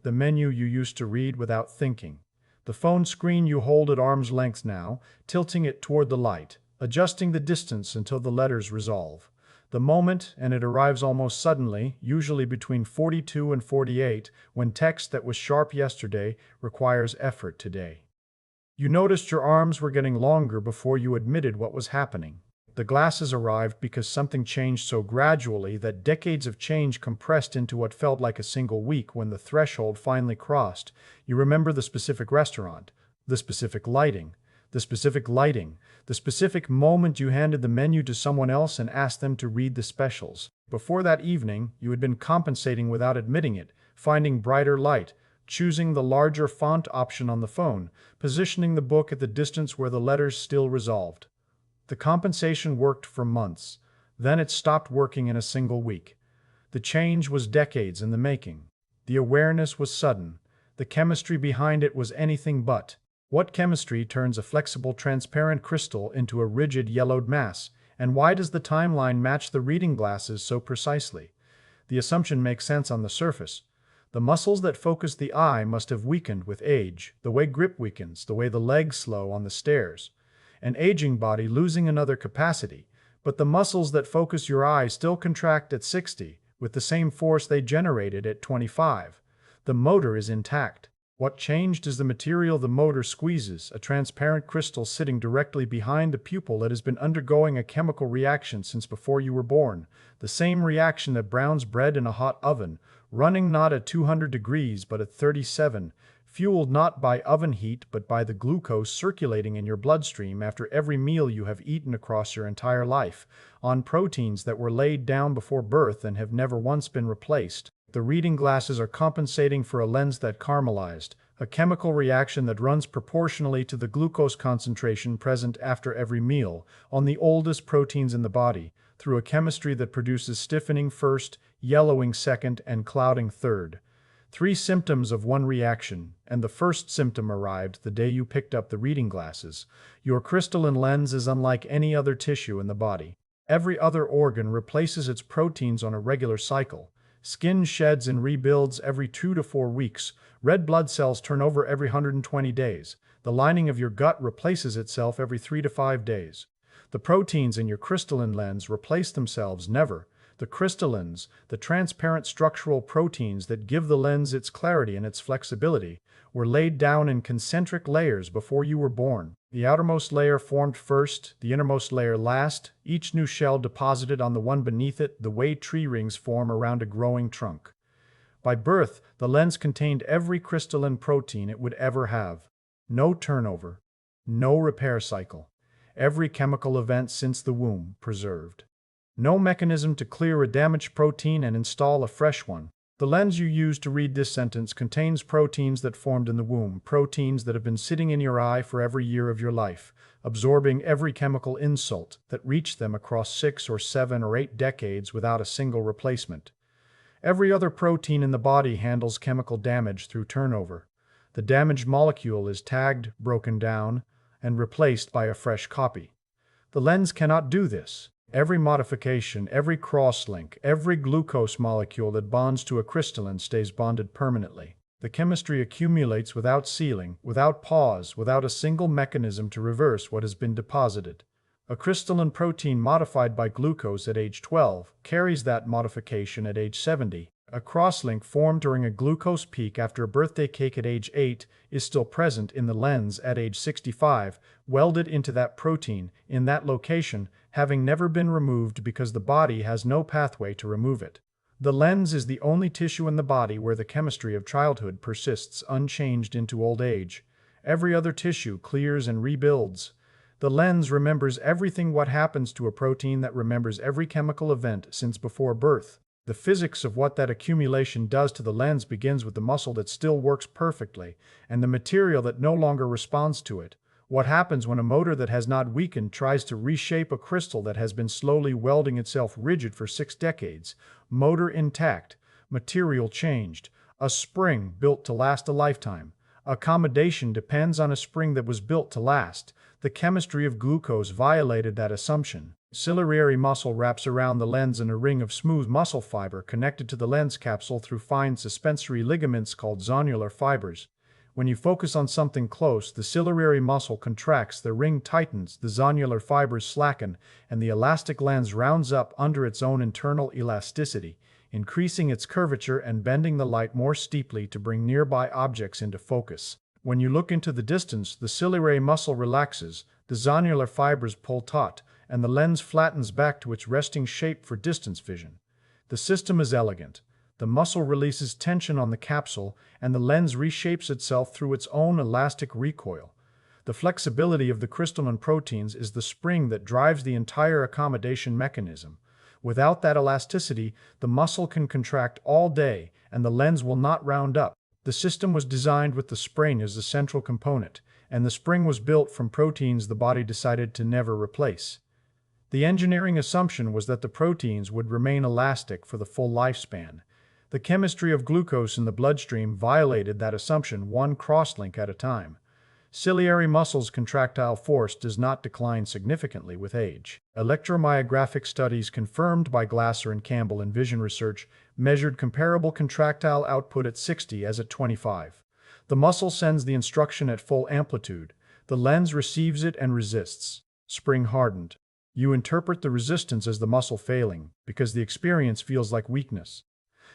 the menu you used to read without thinking. The phone screen you hold at arm's length now, tilting it toward the light, adjusting the distance until the letters resolve. The moment, and it arrives almost suddenly, usually between 42 and 48, when text that was sharp yesterday requires effort today. You noticed your arms were getting longer before you admitted what was happening. The glasses arrived because something changed so gradually that decades of change compressed into what felt like a single week. When the threshold finally crossed, you remember the specific restaurant, the specific lighting, the specific moment you handed the menu to someone else and asked them to read the specials. Before that evening, you had been compensating without admitting it, finding brighter light, choosing the larger font option on the phone, positioning the book at the distance where the letters still resolved. The compensation worked for months. Then it stopped working in a single week. The change was decades in the making. The awareness was sudden. The chemistry behind it was anything but. What chemistry turns a flexible, transparent crystal into a rigid, yellowed mass? And why does the timeline match the reading glasses so precisely? The assumption makes sense on the surface. The muscles that focus the eye must have weakened with age, the way grip weakens, the way the legs slow on the stairs. An aging body losing another capacity, but the muscles that focus your eye still contract at 60 with the same force they generated at 25. The motor is intact. What changed is the material the motor squeezes, a transparent crystal sitting directly behind the pupil that has been undergoing a chemical reaction since before you were born. The same reaction that browns bread in a hot oven, running not at 200 degrees but at 37, fueled not by oven heat but by the glucose circulating in your bloodstream after every meal you have eaten across your entire life, on proteins that were laid down before birth and have never once been replaced. The reading glasses are compensating for a lens that caramelized, a chemical reaction that runs proportionally to the glucose concentration present after every meal, on the oldest proteins in the body, through a chemistry that produces stiffening first, yellowing second, and clouding third. 3 symptoms of one reaction, and the first symptom arrived the day you picked up the reading glasses. Your crystalline lens is unlike any other tissue in the body. Every other organ replaces its proteins on a regular cycle. Skin sheds and rebuilds every 2 to 4 weeks. Red blood cells turn over every 120 days. The lining of your gut replaces itself every 3 to 5 days. The proteins in your crystalline lens replace themselves never. The crystallines, the transparent structural proteins that give the lens its clarity and its flexibility, were laid down in concentric layers before you were born. The outermost layer formed first, the innermost layer last, each new shell deposited on the one beneath it, the way tree rings form around a growing trunk. By birth, the lens contained every crystalline protein it would ever have. No turnover, no repair cycle. Every chemical event since the womb preserved. No mechanism to clear a damaged protein and install a fresh one. The lens you use to read this sentence contains proteins that formed in the womb, proteins that have been sitting in your eye for every year of your life, absorbing every chemical insult that reached them across 6 or 7 or 8 decades without a single replacement. Every other protein in the body handles chemical damage through turnover. The damaged molecule is tagged, broken down, and replaced by a fresh copy. The lens cannot do this. Every modification, every crosslink, every glucose molecule that bonds to a crystalline stays bonded permanently. The chemistry accumulates without sealing, without pause, without a single mechanism to reverse what has been deposited. A crystalline protein modified by glucose at age 12 carries that modification at age 70. A crosslink formed during a glucose peak after a birthday cake at age 8 is still present in the lens at age 65, welded into that protein, in that location, having never been removed because the body has no pathway to remove it. The lens is the only tissue in the body where the chemistry of childhood persists unchanged into old age. Every other tissue clears and rebuilds. The lens remembers everything. What happens to a protein that remembers every chemical event since before birth? The physics of what that accumulation does to the lens begins with the muscle that still works perfectly and the material that no longer responds to it. What happens when a motor that has not weakened tries to reshape a crystal that has been slowly welding itself rigid for 6 decades? Motor intact, material changed, a spring built to last a lifetime. Accommodation depends on a spring that was built to last. The chemistry of glucose violated that assumption. Ciliary muscle wraps around the lens in a ring of smooth muscle fiber connected to the lens capsule through fine suspensory ligaments called zonular fibers. When you focus on something close, the ciliary muscle contracts, the ring tightens, the zonular fibers slacken, and the elastic lens rounds up under its own internal elasticity, increasing its curvature and bending the light more steeply to bring nearby objects into focus. When you look into the distance, the ciliary muscle relaxes, the zonular fibers pull taut, and the lens flattens back to its resting shape for distance vision. The system is elegant. The muscle releases tension on the capsule, and the lens reshapes itself through its own elastic recoil. The flexibility of the crystalline proteins is the spring that drives the entire accommodation mechanism. Without that elasticity, the muscle can contract all day, and the lens will not round up. The system was designed with the spring as the central component, and the spring was built from proteins the body decided to never replace. The engineering assumption was that the proteins would remain elastic for the full lifespan. The chemistry of glucose in the bloodstream violated that assumption one crosslink at a time. Ciliary muscle's contractile force does not decline significantly with age. Electromyographic studies confirmed by Glasser and Campbell in Vision Research measured comparable contractile output at 60 as at 25. The muscle sends the instruction at full amplitude. The lens receives it and resists. Spring hardened. You interpret the resistance as the muscle failing, because the experience feels like weakness.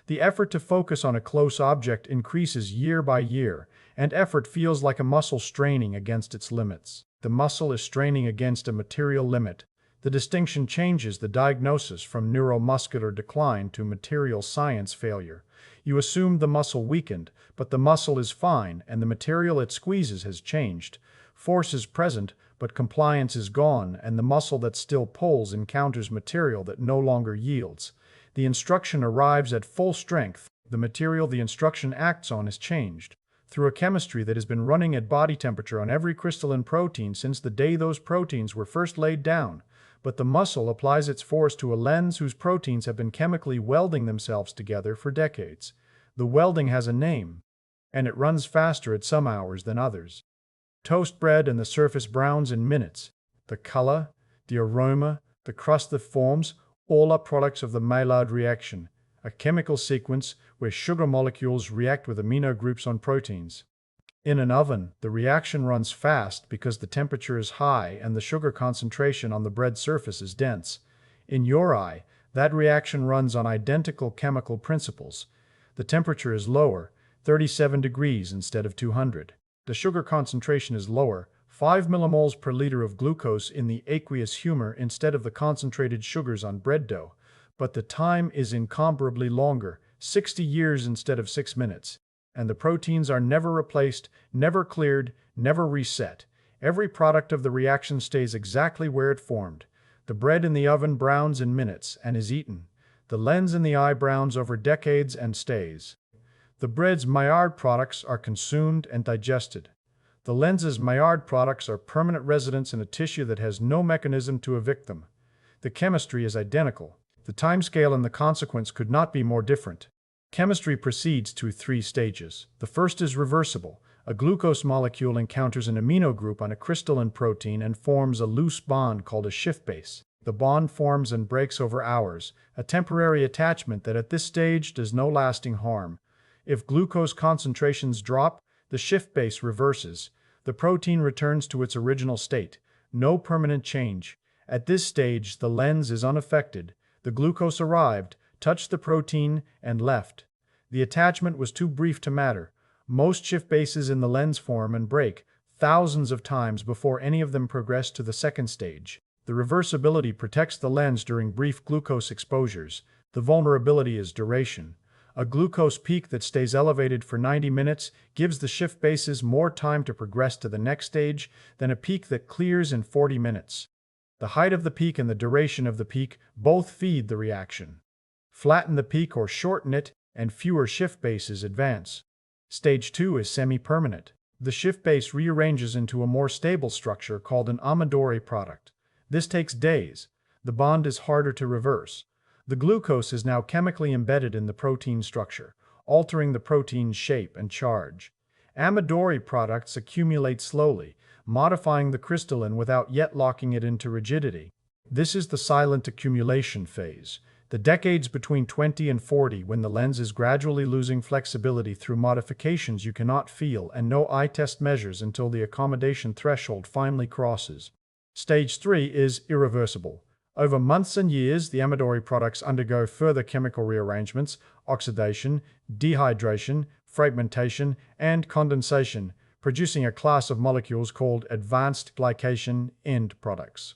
The effort to focus on a close object increases year by year, and effort feels like a muscle straining against its limits. The muscle is straining against a material limit. The distinction changes the diagnosis from neuromuscular decline to material science failure. You assume the muscle weakened, but the muscle is fine and the material it squeezes has changed. Force is present, but compliance is gone, and the muscle that still pulls encounters material that no longer yields. The instruction arrives at full strength. The material the instruction acts on is changed through a chemistry that has been running at body temperature on every crystalline protein since the day those proteins were first laid down. But the muscle applies its force to a lens whose proteins have been chemically welding themselves together for decades. The welding has a name, and it runs faster at some hours than others. Toast bread and the surface browns in minutes. The color, the aroma, the crust that forms, all are products of the Maillard reaction, a chemical sequence where sugar molecules react with amino groups on proteins. In an oven, the reaction runs fast because the temperature is high and the sugar concentration on the bread surface is dense. In your eye, that reaction runs on identical chemical principles. The temperature is lower, 37 degrees instead of 200. The sugar concentration is lower, 5 millimoles per liter of glucose in the aqueous humor instead of the concentrated sugars on bread dough. But the time is incomparably longer, 60 years instead of 6 minutes. And the proteins are never replaced, never cleared, never reset. Every product of the reaction stays exactly where it formed. The bread in the oven browns in minutes and is eaten. The lens in the eye browns over decades and stays. The bread's Maillard products are consumed and digested. The lens's Maillard products are permanent residents in a tissue that has no mechanism to evict them. The chemistry is identical. The timescale and the consequence could not be more different. Chemistry proceeds through 3 stages. The first is reversible. A glucose molecule encounters an amino group on a crystalline protein and forms a loose bond called a shift base. The bond forms and breaks over hours, a temporary attachment that at this stage does no lasting harm. If glucose concentrations drop, the shift base reverses. The protein returns to its original state. No permanent change. At this stage, the lens is unaffected. The glucose arrived, touched the protein, and left. The attachment was too brief to matter. Most shift bases in the lens form and break thousands of times before any of them progress to the second stage. The reversibility protects the lens during brief glucose exposures. The vulnerability is duration. A glucose peak that stays elevated for 90 minutes gives the shift bases more time to progress to the next stage than a peak that clears in 40 minutes. The height of the peak and the duration of the peak both feed the reaction. Flatten the peak or shorten it, and fewer shift bases advance. Stage 2 is semi-permanent. The shift base rearranges into a more stable structure called an Amadori product. This takes days. The bond is harder to reverse. The glucose is now chemically embedded in the protein structure, altering the protein's shape and charge. Amadori products accumulate slowly, modifying the crystalline without yet locking it into rigidity. This is the silent accumulation phase, the decades between 20 and 40 when the lens is gradually losing flexibility through modifications you cannot feel and no eye test measures until the accommodation threshold finally crosses. Stage 3 is irreversible. Over months and years, the Amadori products undergo further chemical rearrangements, oxidation, dehydration, fragmentation, and condensation, producing a class of molecules called advanced glycation end products.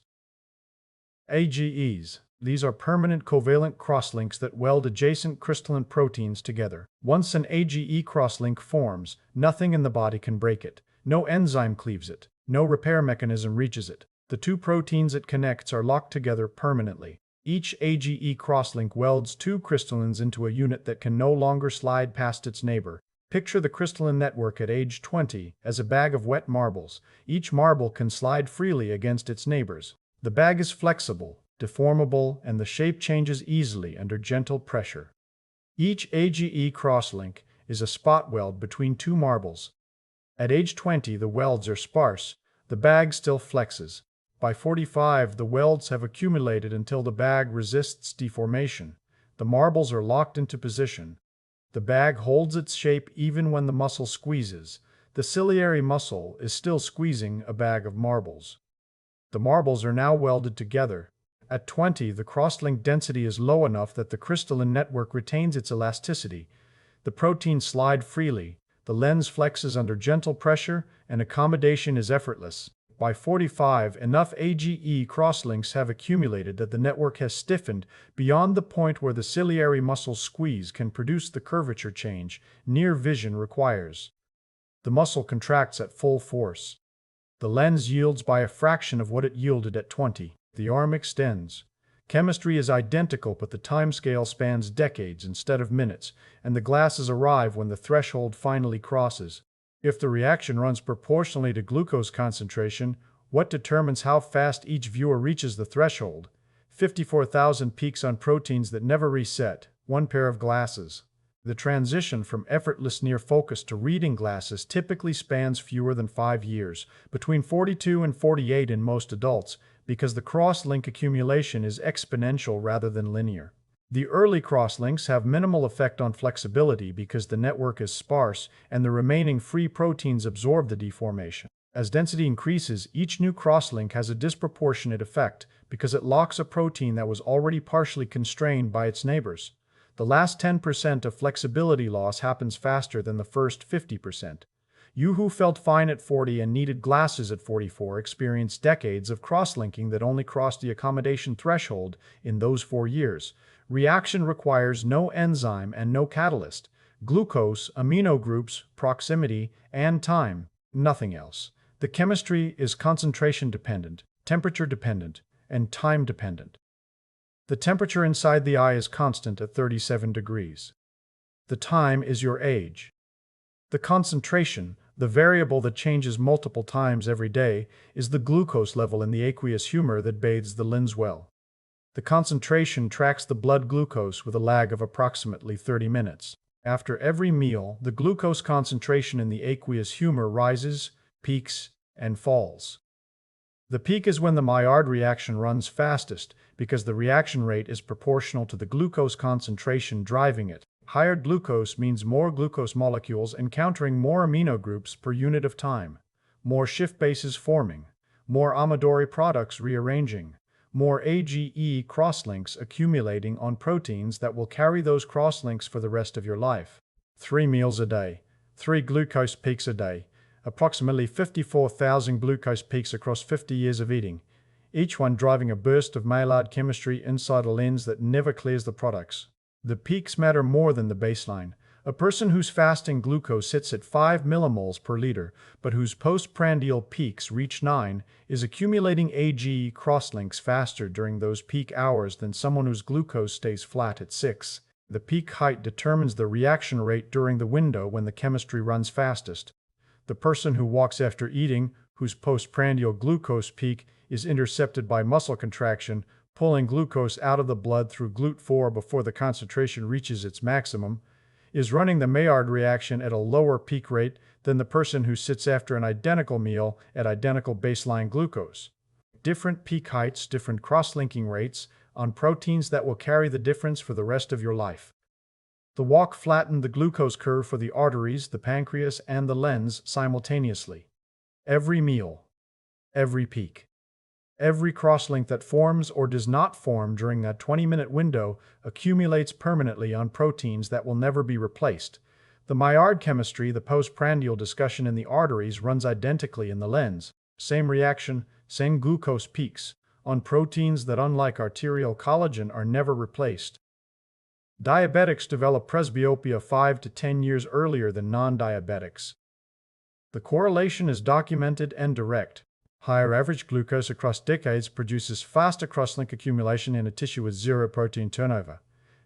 AGEs. These are permanent covalent crosslinks that weld adjacent crystalline proteins together. Once an AGE crosslink forms, nothing in the body can break it. No enzyme cleaves it. No repair mechanism reaches it. The two proteins it connects are locked together permanently. Each AGE crosslink welds two crystallines into a unit that can no longer slide past its neighbor. Picture the crystalline network at age 20 as a bag of wet marbles. Each marble can slide freely against its neighbors. The bag is flexible, deformable, and the shape changes easily under gentle pressure. Each AGE crosslink is a spot weld between two marbles. At age 20, the welds are sparse. The bag still flexes. By 45, the welds have accumulated until the bag resists deformation. The marbles are locked into position. The bag holds its shape even when the muscle squeezes. The ciliary muscle is still squeezing a bag of marbles. The marbles are now welded together. At 20, the crosslink density is low enough that the crystalline network retains its elasticity. The proteins slide freely, the lens flexes under gentle pressure, and accommodation is effortless. By 45, enough AGE crosslinks have accumulated that the network has stiffened beyond the point where the ciliary muscle squeeze can produce the curvature change near vision requires. The muscle contracts at full force. The lens yields by a fraction of what it yielded at 20. The arm extends. Chemistry is identical, but the timescale spans decades instead of minutes, and the glasses arrive when the threshold finally crosses. If the reaction runs proportionally to glucose concentration, what determines how fast each viewer reaches the threshold? 54,000 peaks on proteins that never reset, one pair of glasses. The transition from effortless near focus to reading glasses typically spans fewer than 5 years, between 42 and 48 in most adults, because the crosslink accumulation is exponential rather than linear. The early crosslinks have minimal effect on flexibility because the network is sparse and the remaining free proteins absorb the deformation. As density increases, each new crosslink has a disproportionate effect because it locks a protein that was already partially constrained by its neighbors. The last 10% of flexibility loss happens faster than the first 50%. You who felt fine at 40 and needed glasses at 44 experienced decades of crosslinking that only crossed the accommodation threshold in those 4 years. Reaction requires no enzyme and no catalyst. Glucose, amino groups, proximity, and time. Nothing else. The chemistry is concentration dependent, temperature dependent, and time dependent. The temperature inside the eye is constant at 37 degrees. The time is your age. The concentration, the variable that changes multiple times every day, is the glucose level in the aqueous humor that bathes the lens well. The concentration tracks the blood glucose with a lag of approximately 30 minutes. After every meal, the glucose concentration in the aqueous humor rises, peaks, and falls. The peak is when the Maillard reaction runs fastest because the reaction rate is proportional to the glucose concentration driving it. Higher glucose means more glucose molecules encountering more amino groups per unit of time, more shift bases forming, more Amadori products rearranging, more AGE crosslinks accumulating on proteins that will carry those crosslinks for the rest of your life. 3 meals a day, 3 glucose peaks a day, approximately 54,000 glucose peaks across 50 years of eating, each one driving a burst of Maillard chemistry inside a lens that never clears the products. The peaks matter more than the baseline. A person whose fasting glucose sits at 5 millimoles per liter, but whose postprandial peaks reach 9, is accumulating AGE crosslinks faster during those peak hours than someone whose glucose stays flat at 6. The peak height determines the reaction rate during the window when the chemistry runs fastest. The person who walks after eating, whose postprandial glucose peak is intercepted by muscle contraction, pulling glucose out of the blood through GLUT4 before the concentration reaches its maximum, is running the Maillard reaction at a lower peak rate than the person who sits after an identical meal at identical baseline glucose. different peak heights, different cross-linking rates, on proteins that will carry the difference for the rest of your life. The walk flattened the glucose curve for the arteries, the pancreas, and the lens simultaneously. Every meal, every peak, every crosslink that forms or does not form during that 20-minute window accumulates permanently on proteins that will never be replaced. The Maillard chemistry, the postprandial discussion in the arteries, runs identically in the lens. Same reaction, same glucose peaks, on proteins that, unlike arterial collagen, are never replaced. Diabetics develop presbyopia 5 to 10 years earlier than non-diabetics. The correlation is documented and direct. Higher average glucose across decades produces faster crosslink accumulation in a tissue with zero protein turnover.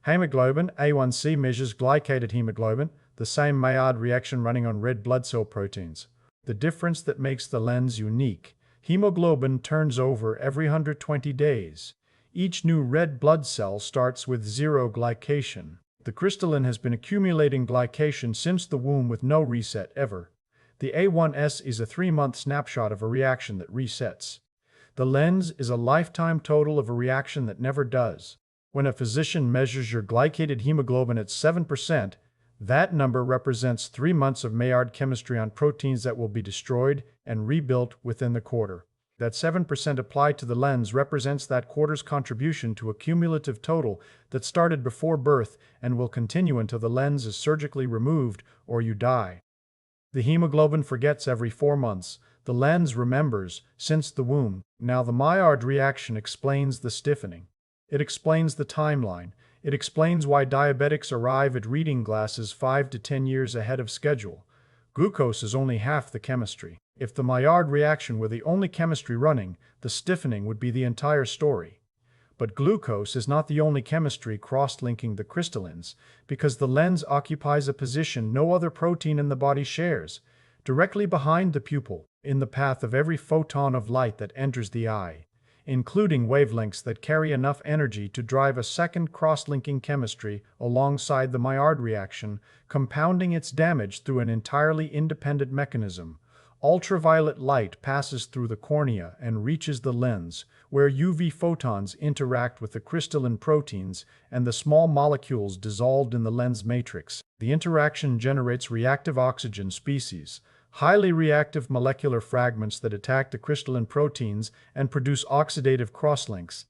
Hemoglobin A1C measures glycated hemoglobin, the same Maillard reaction running on red blood cell proteins. The difference that makes the lens unique: hemoglobin turns over every 120 days. Each new red blood cell starts with zero glycation. The crystalline has been accumulating glycation since the womb with no reset ever. The A1S is a 3-month snapshot of a reaction that resets. The lens is a lifetime total of a reaction that never does. When a physician measures your glycated hemoglobin at 7%, that number represents 3 months of Maillard chemistry on proteins that will be destroyed and rebuilt within the quarter. That 7% applied to the lens represents that quarter's contribution to a cumulative total that started before birth and will continue until the lens is surgically removed or you die. The hemoglobin forgets every 4 months. The lens remembers since the womb. Now the Maillard reaction explains the stiffening. It explains the timeline. It explains why diabetics arrive at reading glasses 5 to 10 years ahead of schedule. Glucose is only half the chemistry. If the Maillard reaction were the only chemistry running, the stiffening would be the entire story. But glucose is not the only chemistry cross-linking the crystallines, because the lens occupies a position no other protein in the body shares, directly behind the pupil, in the path of every photon of light that enters the eye, including wavelengths that carry enough energy to drive a second cross-linking chemistry alongside the Maillard reaction, compounding its damage through an entirely independent mechanism. Ultraviolet light passes through the cornea and reaches the lens, where UV photons interact with the crystalline proteins and the small molecules dissolved in the lens matrix. The interaction generates reactive oxygen species, highly reactive molecular fragments that attack the crystalline proteins and produce oxidative crosslinks.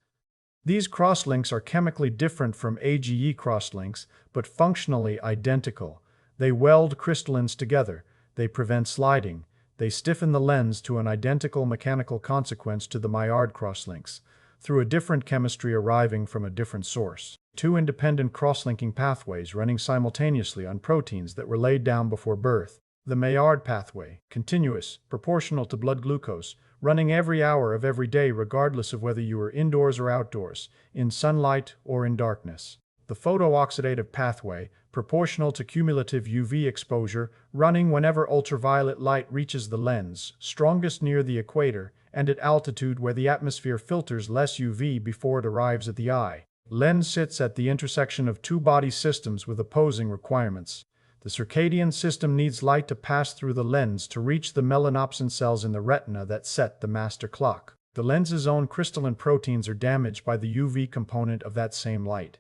These crosslinks are chemically different from AGE crosslinks, but functionally identical. They weld crystallines together. They prevent sliding. They stiffen the lens to an identical mechanical consequence to the Maillard crosslinks, through a different chemistry arriving from a different source. 2 independent cross-linking pathways running simultaneously on proteins that were laid down before birth. The Maillard pathway, continuous, proportional to blood glucose, running every hour of every day regardless of whether you were indoors or outdoors, in sunlight or in darkness. The photooxidative pathway, proportional to cumulative UV exposure, running whenever ultraviolet light reaches the lens, strongest near the equator, and at altitude where the atmosphere filters less UV before it arrives at the eye. Lens sits at the intersection of 2 body systems with opposing requirements. The circadian system needs light to pass through the lens to reach the melanopsin cells in the retina that set the master clock. The lens's own crystalline proteins are damaged by the UV component of that same light.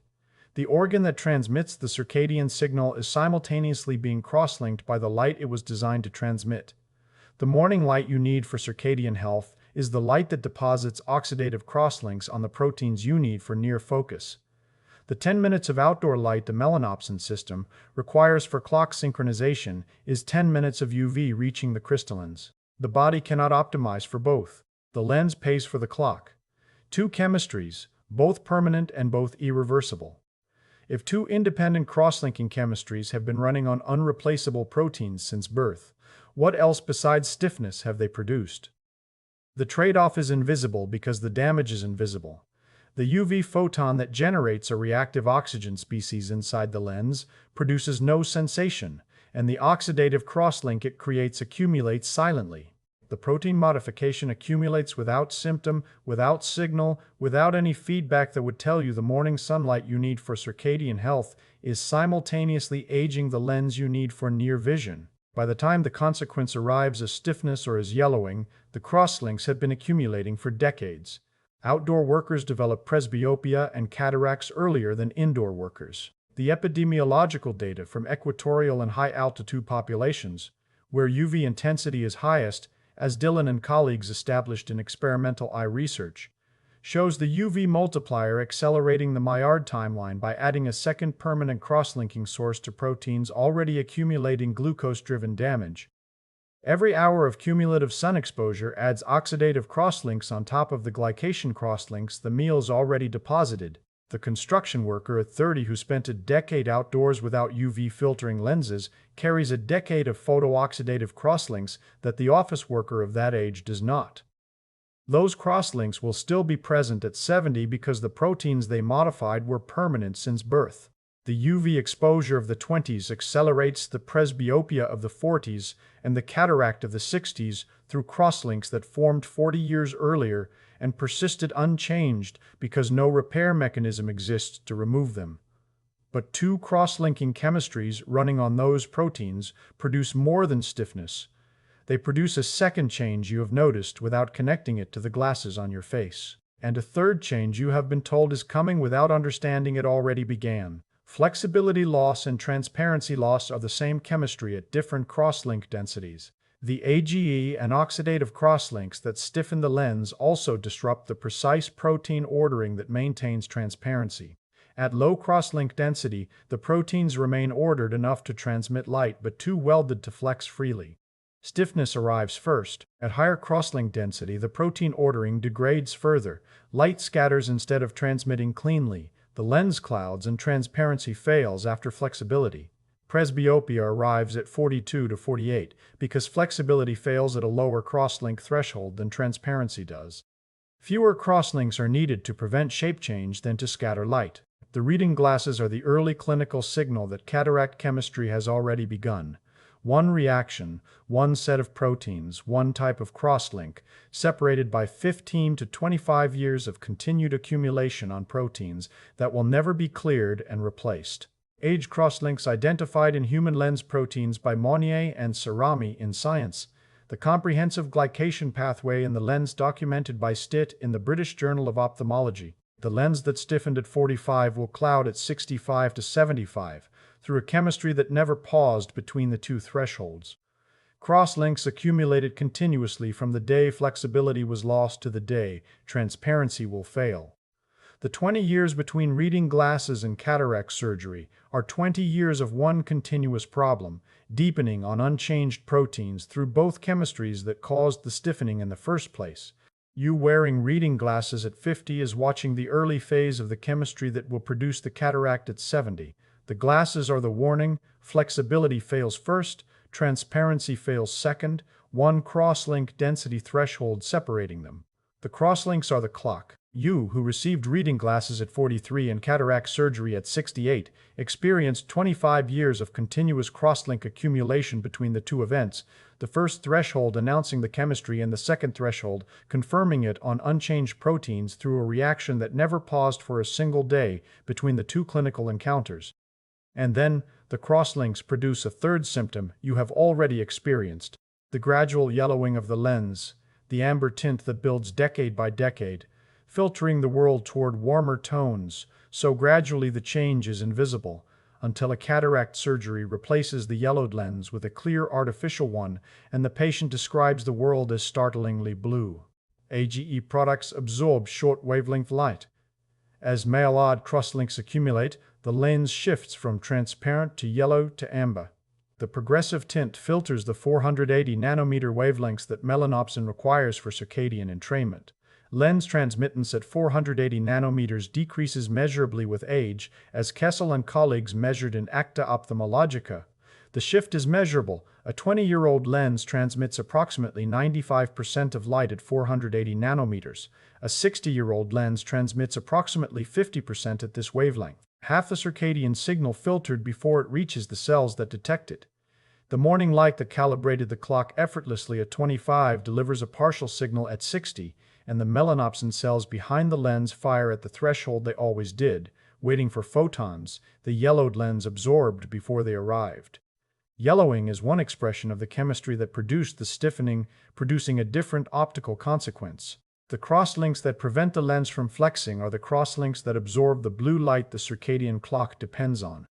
The organ that transmits the circadian signal is simultaneously being cross-linked by the light it was designed to transmit. The morning light you need for circadian health is the light that deposits oxidative crosslinks on the proteins you need for near focus. The 10 minutes of outdoor light the melanopsin system requires for clock synchronization is 10 minutes of UV reaching the crystallines. The body cannot optimize for both. The lens pays for the clock. 2 chemistries, both permanent and both irreversible. If 2 independent cross-linking chemistries have been running on unreplaceable proteins since birth, what else besides stiffness have they produced? The trade-off is invisible because the damage is invisible. The UV photon that generates a reactive oxygen species inside the lens produces no sensation, and the oxidative crosslink it creates accumulates silently. The protein modification accumulates without symptom, without signal, without any feedback that would tell you the morning sunlight you need for circadian health is simultaneously aging the lens you need for near vision. By the time the consequence arrives as stiffness or as yellowing, the crosslinks have been accumulating for decades. Outdoor workers develop presbyopia and cataracts earlier than indoor workers. The epidemiological data from equatorial and high-altitude populations, where UV intensity is highest, as Dillon and colleagues established in experimental eye research, shows the UV multiplier accelerating the Maillard timeline by adding a second permanent cross-linking source to proteins already accumulating glucose-driven damage. Every hour of cumulative sun exposure adds oxidative crosslinks on top of the glycation crosslinks the meal's already deposited. The construction worker at 30 who spent a decade outdoors without UV filtering lenses carries a decade of photooxidative crosslinks that the office worker of that age does not. Those crosslinks will still be present at 70 because the proteins they modified were permanent since birth. The UV exposure of the 20s accelerates the presbyopia of the 40s and the cataract of the 60s through crosslinks that formed 40 years earlier and persisted unchanged because no repair mechanism exists to remove them. But two cross-linking chemistries running on those proteins produce more than stiffness. They produce a second change you have noticed without connecting it to the glasses on your face. And a third change you have been told is coming without understanding it already began. Flexibility loss and transparency loss are the same chemistry at different crosslink densities. The AGE and oxidative crosslinks that stiffen the lens also disrupt the precise protein ordering that maintains transparency. At low crosslink density, the proteins remain ordered enough to transmit light but too welded to flex freely. Stiffness arrives first. At higher crosslink density, the protein ordering degrades further. Light scatters instead of transmitting cleanly. The lens clouds and transparency fails after flexibility. Presbyopia arrives at 42 to 48 because flexibility fails at a lower crosslink threshold than transparency does. Fewer crosslinks are needed to prevent shape change than to scatter light. The reading glasses are the early clinical signal that cataract chemistry has already begun. One reaction, one set of proteins, one type of crosslink, separated by 15 to 25 years of continued accumulation on proteins that will never be cleared and replaced. Age crosslinks identified in human lens proteins by Monnier and Cerami in Science. The comprehensive glycation pathway in the lens documented by Stitt in the British Journal of Ophthalmology. The lens that stiffened at 45 will cloud at 65 to 75. Through a chemistry that never paused between the two thresholds. Crosslinks accumulated continuously from the day flexibility was lost to the day transparency will fail. The 20 years between reading glasses and cataract surgery are 20 years of one continuous problem, deepening on unchanged proteins through both chemistries that caused the stiffening in the first place. You wearing reading glasses at 50 is watching the early phase of the chemistry that will produce the cataract at 70. The glasses are the warning, flexibility fails first, transparency fails second, one crosslink density threshold separating them. The crosslinks are the clock. You, who received reading glasses at 43 and cataract surgery at 68, experienced 25 years of continuous crosslink accumulation between the two events, the first threshold announcing the chemistry and the second threshold confirming it on unchanged proteins through a reaction that never paused for a single day between the two clinical encounters. And then, the crosslinks produce a third symptom you have already experienced, the gradual yellowing of the lens, the amber tint that builds decade by decade, filtering the world toward warmer tones, so gradually the change is invisible, until a cataract surgery replaces the yellowed lens with a clear artificial one and the patient describes the world as startlingly blue. AGE products absorb short wavelength light. As Maillard crosslinks accumulate, the lens shifts from transparent to yellow to amber. The progressive tint filters the 480 nanometer wavelengths that melanopsin requires for circadian entrainment. Lens transmittance at 480 nanometers decreases measurably with age, as Kessel and colleagues measured in Acta Ophthalmologica. The shift is measurable. A 20-year-old lens transmits approximately 95% of light at 480 nanometers. A 60-year-old lens transmits approximately 50% at this wavelength. Half the circadian signal filtered before it reaches the cells that detect it. The morning light that calibrated the clock effortlessly at 25 delivers a partial signal at 60, and the melanopsin cells behind the lens fire at the threshold they always did, waiting for photons, the yellowed lens absorbed before they arrived. Yellowing is one expression of the chemistry that produced the stiffening, producing a different optical consequence. The crosslinks that prevent the lens from flexing are the crosslinks that absorb the blue light the circadian clock depends on.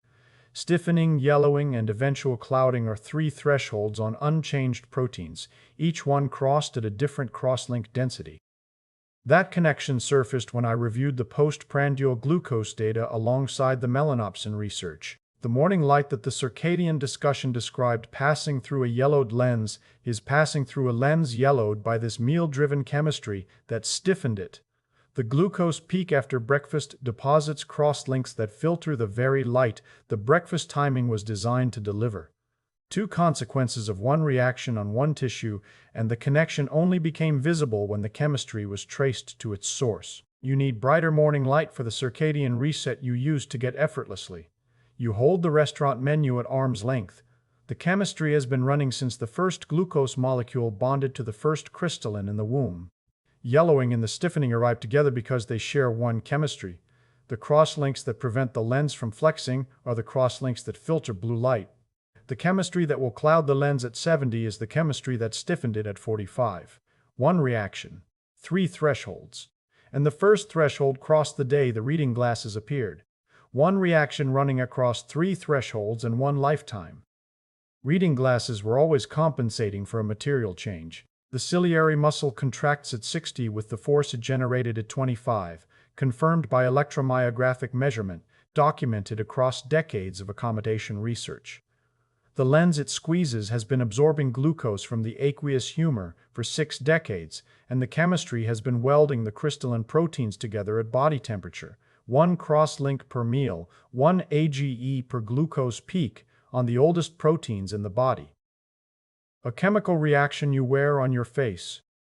Stiffening, yellowing, and eventual clouding are three thresholds on unchanged proteins, each one crossed at a different crosslink density. That connection surfaced when I reviewed the postprandial glucose data alongside the melanopsin research. The morning light that the circadian discussion described passing through a yellowed lens is passing through a lens yellowed by this meal-driven chemistry that stiffened it. The glucose peak after breakfast deposits crosslinks that filter the very light the breakfast timing was designed to deliver. Two consequences of one reaction on one tissue, and the connection only became visible when the chemistry was traced to its source. You need brighter morning light for the circadian reset you use to get effortlessly. You hold the restaurant menu at arm's length. The chemistry has been running since the first glucose molecule bonded to the first crystalline in the womb. Yellowing and the stiffening arrive together because they share one chemistry. The crosslinks that prevent the lens from flexing are the crosslinks that filter blue light. The chemistry that will cloud the lens at 70 is the chemistry that stiffened it at 45. One reaction, three thresholds. And the first threshold crossed the day the reading glasses appeared. One reaction running across three thresholds and one lifetime. Reading glasses were always compensating for a material change. The ciliary muscle contracts at 60 with the force it generated at 25, confirmed by electromyographic measurement, documented across decades of accommodation research. The lens it squeezes has been absorbing glucose from the aqueous humor for 6 decades, and the chemistry has been welding the crystalline proteins together at body temperature. One crosslink per meal, 1 AGE per glucose peak on the oldest proteins in the body. A chemical reaction you wear on your face.